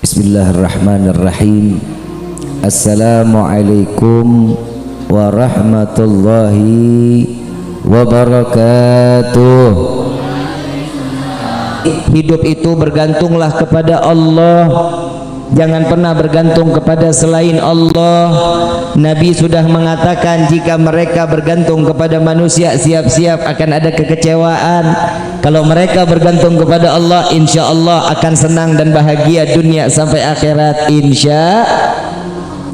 Bismillahirrahmanirrahim. Assalamualaikum warahmatullahi wabarakatuh. Hidup itu bergantunglah kepada Allah, jangan pernah bergantung kepada selain Allah. Nabi sudah mengatakan jika mereka bergantung kepada manusia, siap-siap akan ada kekecewaan. Kalau mereka bergantung kepada Allah, insya Allah akan senang dan bahagia dunia sampai akhirat, insya.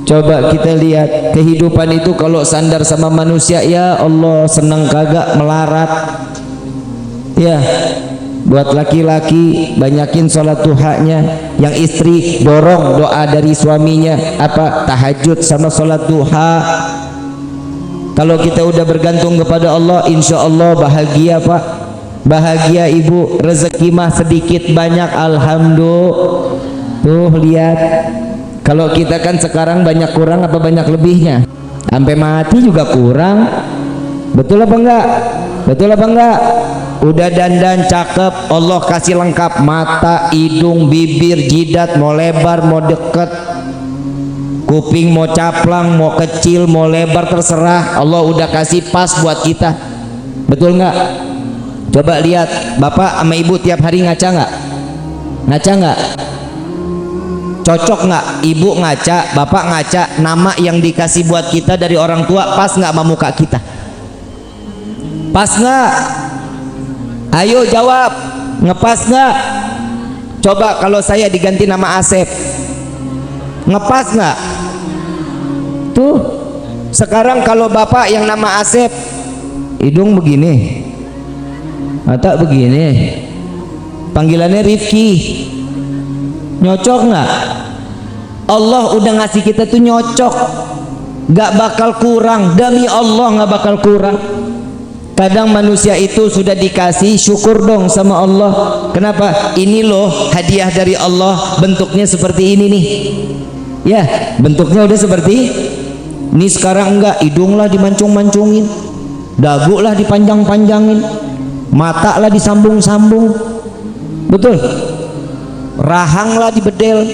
Coba kita lihat kehidupan itu kalau sandar sama manusia, ya Allah, senang kagak melarat. Ya, buat laki-laki banyakin sholat duhanya, yang istri dorong doa dari suaminya, apa, tahajud sama sholat duha. Kalau kita udah bergantung kepada Allah, insya Allah bahagia Pak, bahagia Ibu. Rezeki mah sedikit banyak, alhamdulillah. Tuh lihat, kalau kita kan sekarang banyak kurang apa banyak lebihnya, sampai mati juga kurang. Betul apa enggak? Betul apa enggak? Udah dandan cakep, Allah kasih lengkap, mata, hidung, bibir, jidat, mau lebar mau deket, kuping mau caplang mau kecil mau lebar, terserah. Allah udah kasih pas buat kita. Betul nggak? Coba lihat, bapak sama ibu tiap hari ngaca nggak? Ngaca nggak? Cocok nggak? Ibu ngaca, bapak ngaca, nama yang dikasih buat kita dari orang tua pas nggak sama muka kita? Pas nggak? Ayo jawab, ngepas nggak? Coba kalau saya diganti nama Asep, ngepas nggak? Tuh, sekarang kalau bapak yang nama Asep, hidung begini, mata begini, panggilannya Rifki, nyocok nggak? Allah udah ngasih kita tuh nyocok, nggak bakal kurang, demi Allah nggak bakal kurang. Kadang manusia itu sudah dikasih, syukur dong sama Allah. Kenapa? Ini loh hadiah dari Allah, bentuknya seperti ini nih. Ya, bentuknya udah seperti ini. Sekarang enggak, hidung lah dimancung-mancungin, dagu lah dipanjang-panjangin, mata lah disambung-sambung. Betul? Rahang lah dibedel.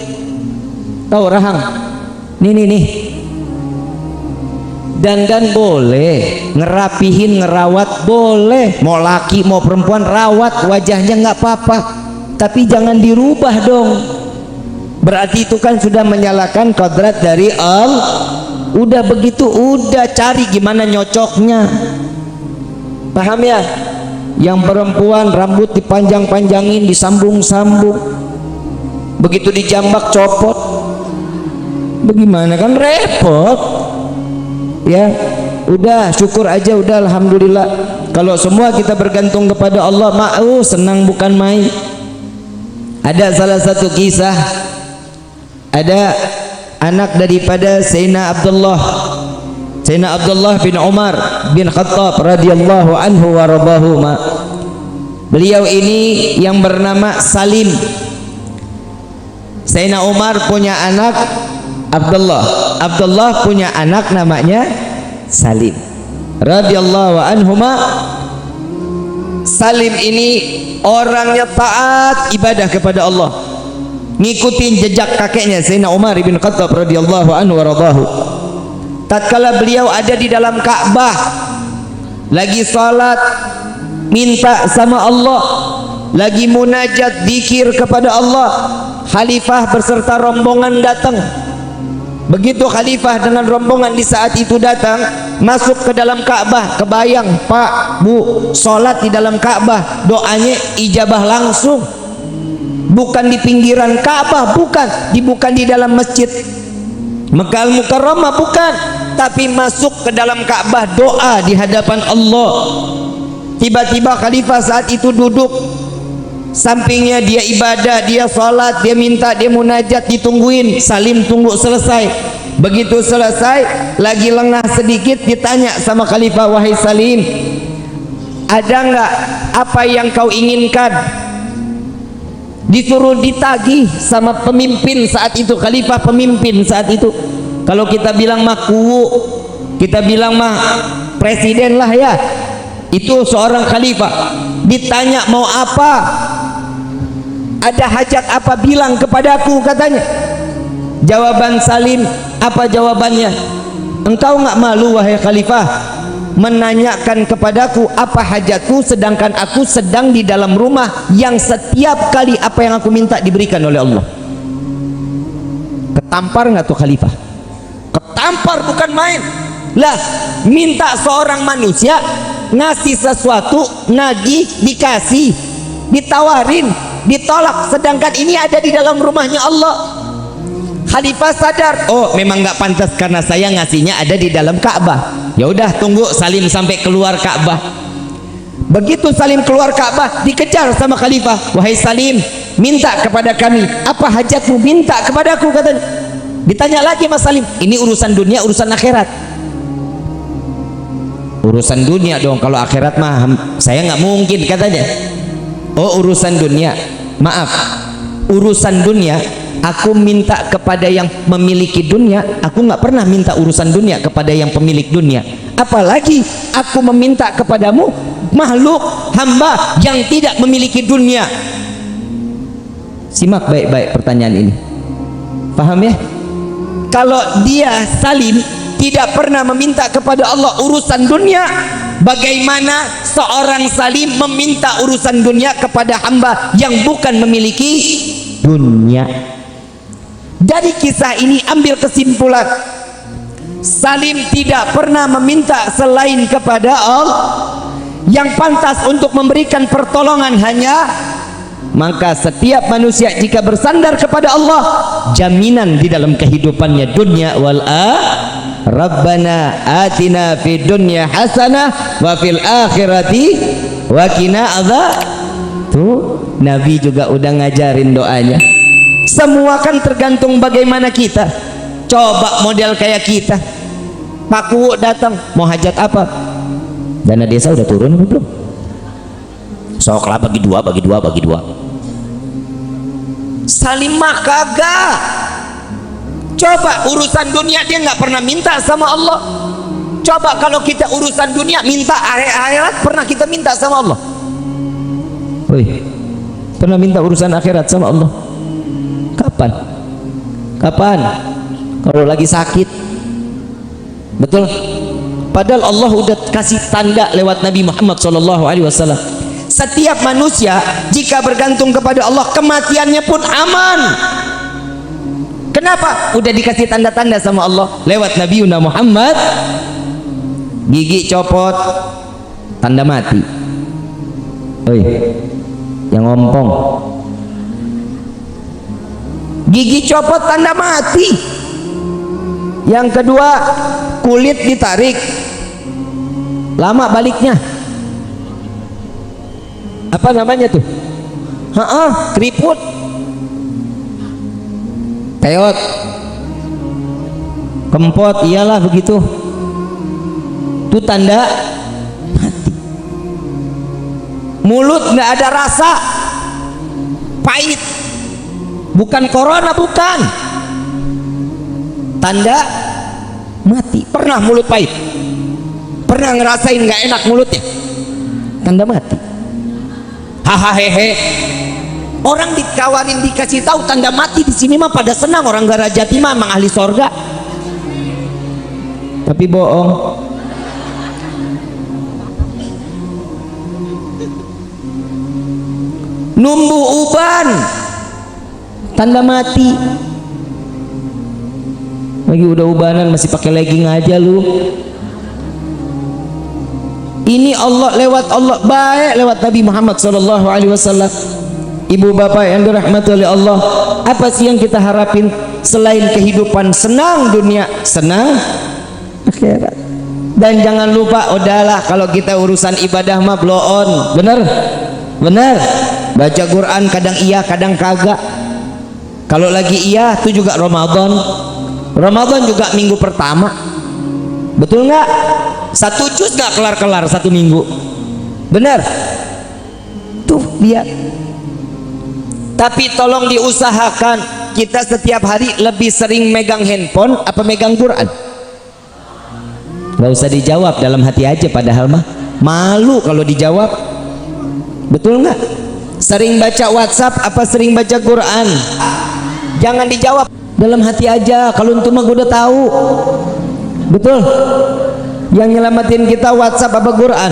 Tahu rahang? Nih. Dandan boleh, ngerapihin, ngerawat boleh, mau laki mau perempuan rawat wajahnya nggak apa-apa, tapi jangan dirubah dong. Berarti itu kan sudah menyalakan kodrat dari Allah. Udah begitu, udah cari gimana nyocoknya. Paham ya? Yang perempuan rambut dipanjang-panjangin, disambung-sambung, begitu dijambak copot, bagaimana, kan repot. Ya udah, syukur aja, udah alhamdulillah. Kalau semua kita bergantung kepada Allah, mau senang bukan main. Ada salah satu kisah, ada anak daripada Sayyidina Abdullah bin Umar bin Khattab radhiyallahu anhu wa radahuma. Beliau ini yang bernama Salim. Sayyidina Umar punya anak Abdullah punya anak namanya Salim radhiyallahu anhuma. Salim ini orangnya taat ibadah kepada Allah, ngikutin jejak kakeknya Sayyidina Umar bin Khattab radhiyallahu anhu waradahu. Tatkala beliau ada di dalam Ka'bah lagi salat minta sama Allah, lagi munajat zikir kepada Allah, khalifah berserta rombongan datang. Begitu khalifah dengan rombongan di saat itu datang, masuk ke dalam Ka'bah, kebayang Pak Bu, sholat di dalam Ka'bah, doanya ijabah langsung. Bukan di pinggiran Ka'bah, bukan di dalam masjid Mekkah Al-Mukarramah, bukan, tapi masuk ke dalam Ka'bah, doa di hadapan Allah. Tiba-tiba khalifah saat itu duduk, sampingnya dia ibadah, dia sholat, dia minta, dia munajat, ditungguin. Salim tunggu selesai. Begitu selesai, lagi lengah sedikit, ditanya sama khalifah, wahai Salim, ada nggak apa yang kau inginkan? Disuruh ditagih sama pemimpin saat itu, khalifah pemimpin saat itu. Kalau kita bilang mah kuwu, kita bilang mah presiden lah ya. Itu seorang khalifah ditanya mau apa, Ada hajat apa bilang kepadaku, katanya. Jawaban Salim, apa jawabannya? Engkau nggak malu wahai khalifah menanyakan kepadaku apa hajatku, sedangkan aku sedang di dalam rumah yang setiap kali apa yang aku minta diberikan oleh Allah. Ketampar nggak tuh khalifah? Ketampar, bukan main. Lah, minta seorang manusia ngasih sesuatu, nagih, dikasih, ditawarin, ditolak, sedangkan ini ada di dalam rumahnya Allah. Khalifah sadar, oh memang nggak pantas karena saya ngasihnya ada di dalam Ka'bah. Ya udah, tunggu Salim sampai keluar Ka'bah. Begitu Salim keluar Ka'bah, dikejar sama khalifah. Wahai Salim, minta kepada kami, apa hajatmu? Minta kepadaku, katanya. Ditanya lagi Mas Salim, ini urusan dunia, urusan akhirat. Urusan dunia dong, kalau akhirat mah saya nggak mungkin, katanya. Oh urusan dunia, maaf, urusan dunia aku minta kepada yang memiliki dunia, aku nggak pernah minta urusan dunia kepada yang pemilik dunia. Apalagi aku meminta kepadamu, makhluk hamba yang tidak memiliki dunia. Simak baik-baik pertanyaan ini, paham ya? Kalau dia Salim tidak pernah meminta kepada Allah urusan dunia, bagaimana seorang Salim meminta urusan dunia kepada hamba yang bukan memiliki dunia? Dari kisah ini ambil kesimpulan, Salim tidak pernah meminta selain kepada Allah. Yang pantas untuk memberikan pertolongan hanya, maka setiap manusia jika bersandar kepada Allah, jaminan di dalam kehidupannya dunia wal Rabbana atina fid dunya hasanah wa fil akhirati wa qina adzab. Tuh Nabi juga udah ngajarin doanya. Semua kan tergantung bagaimana kita. Coba model kayak kita, Pak Kuwu datang mau hajat apa, dana desa udah turun belum? Soklah bagi dua. Salim mah kagak. Coba urusan dunia dia nggak pernah minta sama Allah. Coba kalau kita urusan dunia minta akhirat, pernah kita minta sama Allah? Woi, pernah minta urusan akhirat sama Allah? Kapan? Kalau lagi sakit, betul? Padahal Allah udah kasih tanda lewat Nabi Muhammad SAW. Setiap manusia jika bergantung kepada Allah, kematiannya pun aman. Kenapa? Udah dikasih tanda-tanda sama Allah lewat Nabi Muhammad. Gigi copot, tanda mati. Oi, yang ngompong. Gigi copot, tanda mati. Yang kedua, kulit ditarik, lama baliknya. Apa namanya tuh? Keriput. Peot, kempot, iyalah begitu. Itu tanda mati. Mulut nggak ada rasa, pahit. Bukan corona, bukan. Tanda mati. Pernah mulut pahit? Pernah ngerasain nggak enak mulutnya? Tanda mati. Hahaha. Orang dikawarin dikasih tahu tanda mati di sini mah pada senang, orang Garajati mah emang ahli sorga. Tapi bohong. Numbu uban, tanda mati. Lagi udah ubanan masih pakai legging aja lu. Ini Allah, lewat Allah, baik lewat Nabi Muhammad SAW. Ibu bapak yang dirahmati oleh Allah, apa sih yang kita harapin selain kehidupan senang dunia, senang akhirat? Dan jangan lupa, udahlah kalau kita urusan ibadah mah blow on, bener? Baca Quran kadang iya kadang kagak. Kalau lagi iya itu juga Ramadan juga minggu pertama, betul nggak? Satu juz nggak kelar satu minggu, bener? Tuh lihat. Tapi tolong diusahakan kita setiap hari lebih sering megang handphone apa megang Quran. Gak usah dijawab, dalam hati aja, padahal mah malu kalau dijawab, betul nggak? Sering baca WhatsApp apa sering baca Quran? Jangan dijawab dalam hati aja, kalau itu mah gue udah tahu. Betul? Yang nyelamatin kita WhatsApp apa Quran?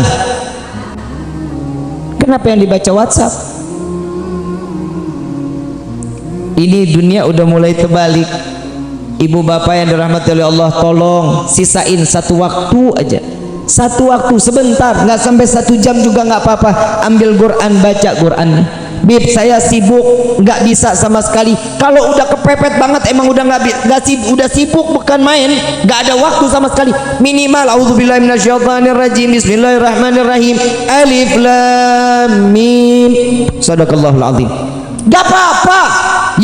Kenapa yang dibaca WhatsApp? Ini dunia udah mulai terbalik. Ibu bapak yang dirahmati oleh Allah, tolong sisain satu waktu aja, satu waktu sebentar, nggak sampai 1 jam juga nggak apa-apa. Ambil Quran, baca Quran. Bib, saya sibuk, nggak bisa sama sekali. Kalau udah kepepet banget, emang udah udah sibuk bukan main, nggak ada waktu sama sekali. Minimal auzubillahi minasyaitonirrajim, bismillahirrahmanirrahim, alif lam mim, sadaqallahul azim. Gak apa-apa,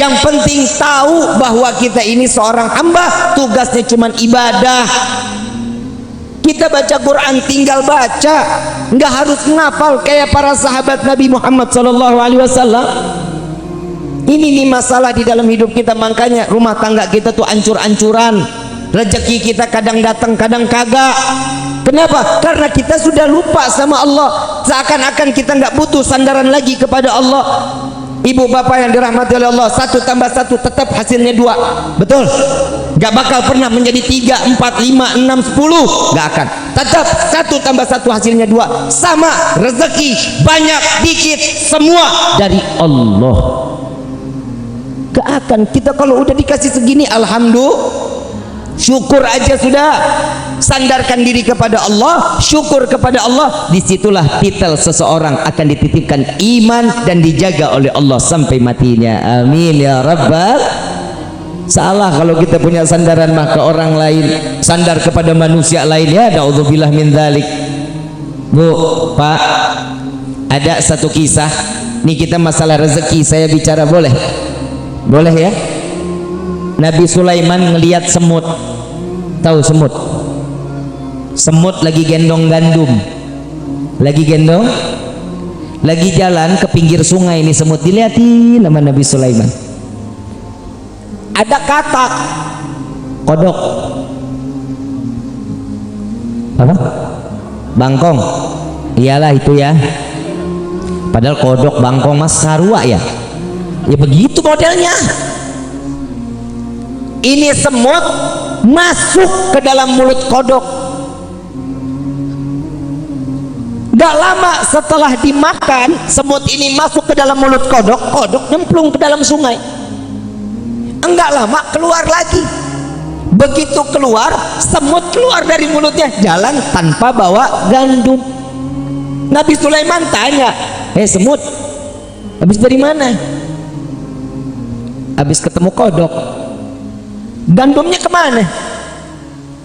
yang penting tahu bahwa kita ini seorang hamba, tugasnya cuma ibadah. Kita baca Quran tinggal baca, nggak harus ngafal kayak para sahabat Nabi Muhammad SAW. Ini nih masalah di dalam hidup kita, makanya rumah tangga kita tuh ancur-ancuran, rezeki kita kadang datang kadang kagak. Kenapa? Karena kita sudah lupa sama Allah, seakan-akan kita nggak butuh sandaran lagi kepada Allah. Ibu bapak yang dirahmati oleh Allah, 1 tambah 1 tetap hasilnya 2. Betul? Gak bakal pernah menjadi 3, 4, 5, 6, 10. Gak akan. Tetap 1 tambah 1 hasilnya 2. Sama, rezeki banyak dikit semua dari Allah. Gak akan. Kita kalau udah dikasih segini, alhamdulillah, syukur aja sudah. Sandarkan diri kepada Allah, syukur kepada Allah. Disitulah titel seseorang akan dititipkan iman dan dijaga oleh Allah sampai matinya. Amin ya rabbal. Salah kalau kita punya sandaran mah ke orang lain, sandar kepada manusia lain, ya naudzubillah min dzalik. Bu, Pak, ada satu kisah. Nih kita masalah rezeki saya bicara, boleh? Boleh ya? Nabi Sulaiman ngelihat semut. Tahu semut? Semut lagi gendong gandum, lagi gendong, lagi jalan ke pinggir sungai. Ini semut dilihatin sama Nabi Sulaiman. Ada katak, kodok, apa? Bangkong. Iyalah itu ya. Padahal kodok, bangkong mas sarua ya. Ya begitu modelnya. Ini semut masuk ke dalam mulut kodok. Gak lama setelah dimakan, semut ini masuk ke dalam mulut kodok, kodok nyemplung ke dalam sungai. Enggak lama keluar lagi. Begitu keluar, semut keluar dari mulutnya, jalan tanpa bawa gandum. Nabi Sulaiman tanya, semut, habis dari mana? Habis ketemu kodok. Gandumnya kemana?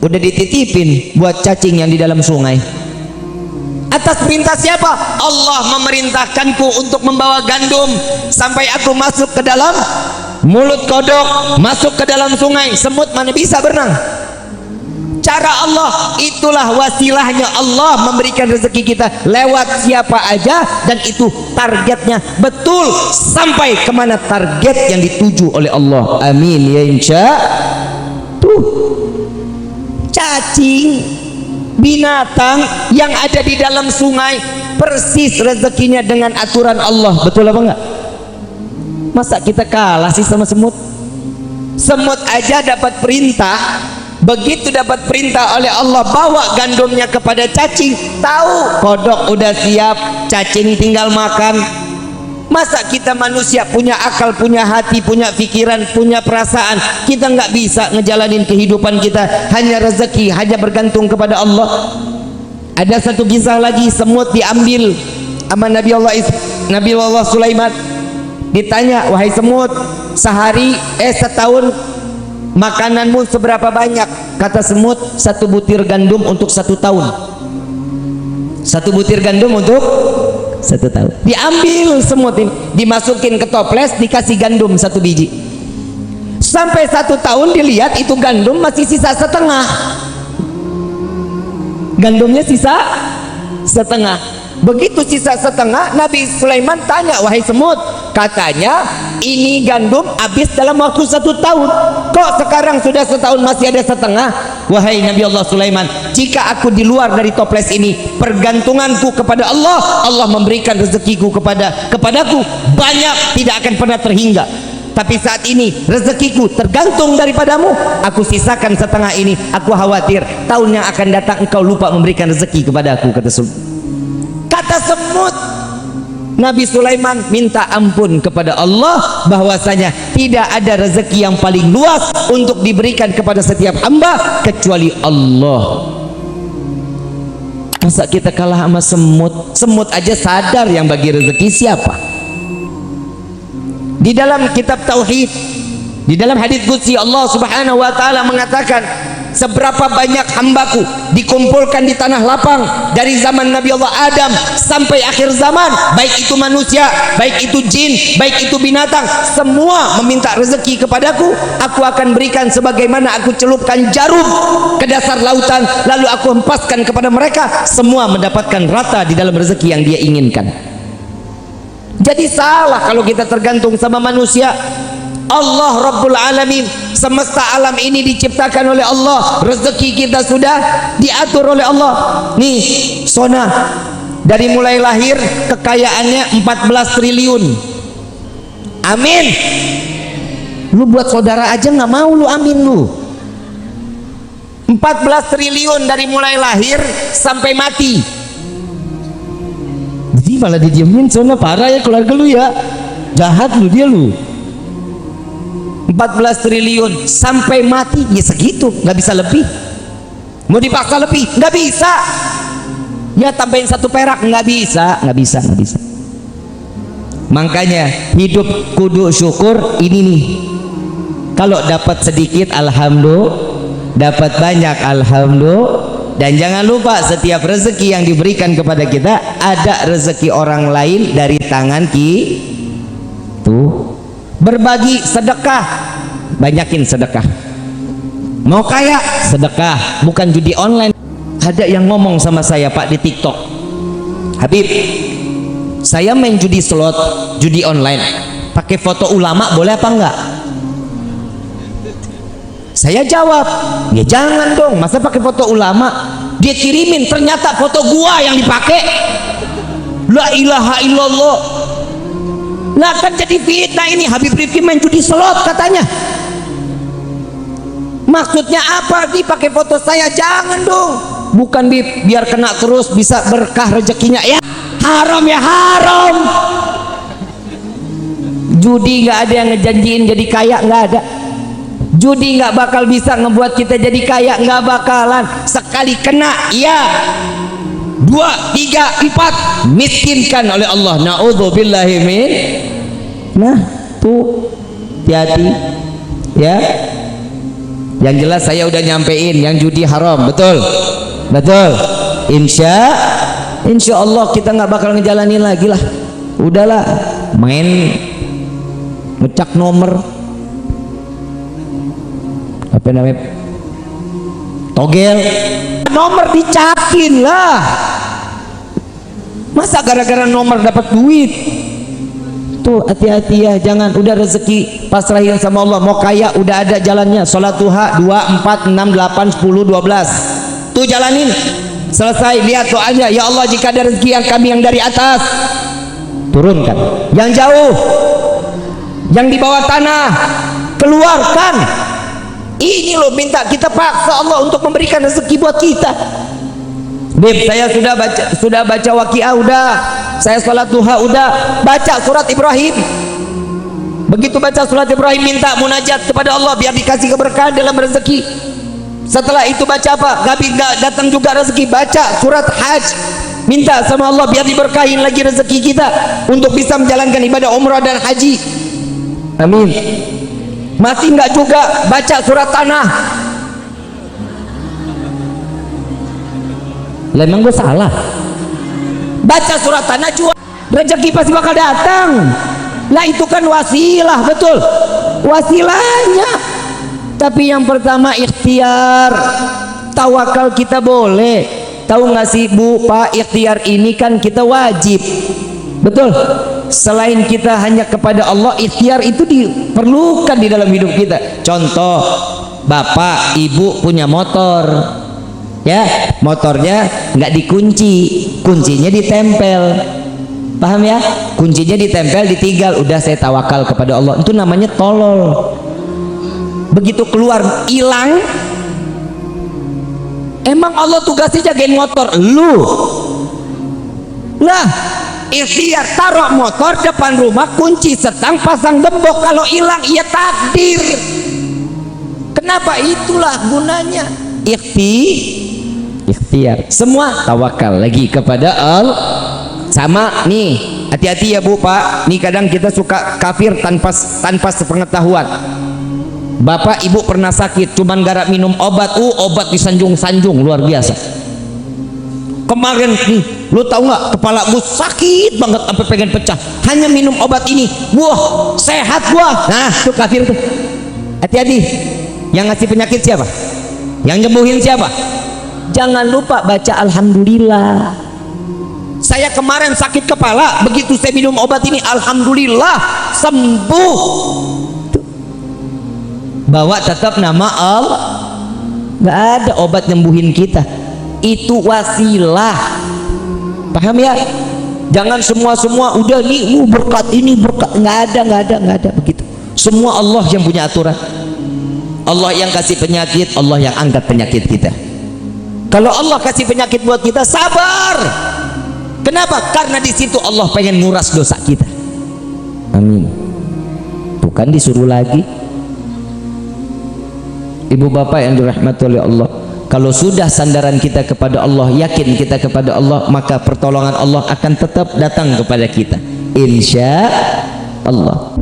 Udah dititipin buat cacing yang di dalam sungai. Atas perintah siapa? Allah memerintahkanku untuk membawa gandum sampai aku masuk ke dalam mulut kodok, masuk ke dalam sungai. Semut mana bisa berenang? Cara Allah, itulah wasilahnya Allah memberikan rezeki kita lewat siapa aja, dan itu targetnya betul sampai kemana target yang dituju oleh Allah. Amin ya insya. Tuh cacing, binatang yang ada di dalam sungai persis rezekinya dengan aturan Allah. Betul apa enggak? Masa kita kalah sih sama semut? Semut aja dapat perintah, begitu dapat perintah oleh Allah bawa gandumnya kepada cacing, tahu kodok udah siap, cacing tinggal makan. Masa kita manusia punya akal, punya hati, punya pikiran, punya perasaan, kita nggak bisa ngejalanin kehidupan kita hanya rezeki, hanya bergantung kepada Allah. Ada satu kisah lagi, semut diambil sama Nabi Allah Sulaiman. Ditanya, wahai semut, setahun makananmu seberapa banyak? Kata semut, 1 butir gandum untuk 1 tahun. 1 butir gandum untuk 1 tahun. Diambil semut ini, dimasukin ke toples, dikasih gandum 1 biji. Sampai 1 tahun dilihat itu gandum masih sisa setengah. Gandumnya sisa setengah. Begitu sisa setengah, Nabi Sulaiman tanya, wahai semut, Katanya ini gandum habis dalam waktu 1 tahun. Kok sekarang sudah 1 tahun masih ada setengah? Wahai Nabi Allah Sulaiman, jika aku di luar dari toples ini, pergantunganku kepada Allah, Allah memberikan rezekiku kepadaku banyak, tidak akan pernah terhingga. Tapi saat ini rezekiku tergantung daripadamu, aku sisakan setengah ini. Aku khawatir tahun yang akan datang engkau lupa memberikan rezeki kepadaku. Kata semut. Nabi Sulaiman minta ampun kepada Allah bahwasanya tidak ada rezeki yang paling luas untuk diberikan kepada setiap hamba kecuali Allah. Masa kita kalah sama semut? Semut aja sadar yang bagi rezeki siapa. Di dalam kitab Tauhid, di dalam hadits qudsi, Allah Subhanahu wa taala mengatakan, seberapa banyak hambaku dikumpulkan di tanah lapang dari zaman Nabi Allah Adam sampai akhir zaman, baik itu manusia, baik itu jin, baik itu binatang, semua meminta rezeki kepadaku, aku akan berikan sebagaimana aku celupkan jarum ke dasar lautan, lalu aku hempaskan kepada mereka, semua mendapatkan rata di dalam rezeki yang dia inginkan. Jadi salah kalau kita tergantung sama manusia. Allah Rabbul Alamin, semesta alam ini diciptakan oleh Allah, rezeki kita sudah diatur oleh Allah. Nih Sona, dari mulai lahir kekayaannya 14 triliun. Amin. Lu buat saudara aja nggak mau lu amin lu. 14 triliun dari mulai lahir sampai mati. Jadi malah didiemin. Sona, parah ya keluarga lu ya, jahat lu dia lu. 14 triliun sampai mati ya segitu, nggak bisa lebih. Mau dipaksa lebih nggak bisa. Ya tambahin 1 perak nggak bisa. Makanya hidup kudu syukur ini nih. Kalau dapat sedikit alhamdulillah, dapat banyak alhamdulillah. Dan jangan lupa setiap rezeki yang diberikan kepada kita ada rezeki orang lain dari tangan tuh. Berbagi sedekah, banyakin sedekah. Mau kaya sedekah, bukan judi online. Ada yang ngomong sama saya Pak di TikTok, Habib, saya main judi slot, judi online, pakai foto ulama boleh apa enggak? Saya jawab, ya jangan dong, masa pakai foto ulama? Dia kirimin, ternyata foto gua yang dipakai. La ilaha illallah. Lah kan jadi fitnah ini. Habib Rifki main judi slot katanya. Maksudnya apa? Dipakai foto saya, jangan dong. Bukan biar kena terus bisa berkah rezekinya ya. Haram ya haram. Judi nggak ada yang ngejanjiin jadi kaya, nggak ada. Judi nggak bakal bisa ngebuat kita jadi kaya, nggak bakalan. Sekali kena ya 2, 3, 4 miskinkan oleh Allah. Na'udzubillahi min. Nah tuh hati-hati ya. Yang jelas saya udah nyampein yang judi haram, betul insya Allah kita nggak bakal ngejalanin lagi lah. Udahlah main ngecak nomor apa namanya, togel nomor, dicakin lah. Masa gara-gara nomor dapat duit? Tuh hati-hati ya, jangan. Udah rezeki pasrahin sama Allah. Mau kaya udah ada jalannya. Sholat duha 2, 4, 6, 8, 10, 12 tuh jalanin. Selesai lihat doanya, ya Allah jika ada rezeki yang kami yang dari atas turunkan, yang jauh, yang di bawah tanah keluarkan. Ini loh minta kita paksa Allah untuk memberikan rezeki buat kita. Bib, saya sudah baca Waqiah, udah. Saya sholat duha, udah. Baca surat Ibrahim. Begitu baca surat Ibrahim, minta munajat kepada Allah biar dikasih keberkahan dalam rezeki. Setelah itu baca apa? Gak datang juga rezeki. Baca surat Hajj, minta sama Allah biar diberkahin lagi rezeki kita untuk bisa menjalankan ibadah umrah dan haji. Amin. Masih enggak juga, baca surat Tanah. Lah emang gue salah? Baca surat Tanah juga, rezeki pasti bakal datang. Lah itu kan wasilah, betul, wasilahnya. Tapi yang pertama ikhtiar. Tawakal kita boleh. Tahu nggak sih Bu, Pak, ikhtiar ini kan kita wajib, betul. selain kita hanya kepada Allah. Ikhtiar itu diperlukan di dalam hidup kita. Contoh, bapak ibu punya motor, ya, motornya nggak dikunci, kuncinya ditempel, paham ya? Kuncinya ditempel, ditinggal, udah saya tawakal kepada Allah. Itu namanya tolol. Begitu keluar hilang. Emang Allah tugasnya jagain motor lu? Lah, ikhtiar taruh motor depan rumah, kunci setang, pasang gembok, kalau hilang ya takdir. Kenapa? Itulah gunanya ikhtiar. Semua tawakal lagi kepada Allah. Sama nih, hati-hati ya Bu Pak, nih kadang kita suka kafir tanpa sepengetahuan. Bapak ibu pernah sakit, cuman garap minum obat, obat disanjung-sanjung luar biasa. Kemarin nih, lu tahu nggak, kepala gue sakit banget sampai pengen pecah, hanya minum obat ini, wah sehat gua. Nah itu kafir tuh. Hati-hati, yang ngasih penyakit siapa? Yang nyembuhin siapa? Jangan lupa baca alhamdulillah. Saya kemarin sakit kepala, begitu saya minum obat ini, alhamdulillah sembuh. Bawa tetap nama Allah. Nggak ada obat nyembuhin kita, itu wasilah, paham ya? Jangan semua udah nih berkat ini berkat, nggak ada begitu. Semua Allah yang punya aturan. Allah yang kasih penyakit, Allah yang angkat penyakit kita. Kalau Allah kasih penyakit buat kita, sabar. Kenapa? Karena di situ Allah pengen nguras dosa kita. Amin. Bukan disuruh lagi. Ibu bapak yang dirahmati oleh Allah, kalau sudah sandaran kita kepada Allah, yakin kita kepada Allah, maka pertolongan Allah akan tetap datang kepada kita, insya Allah.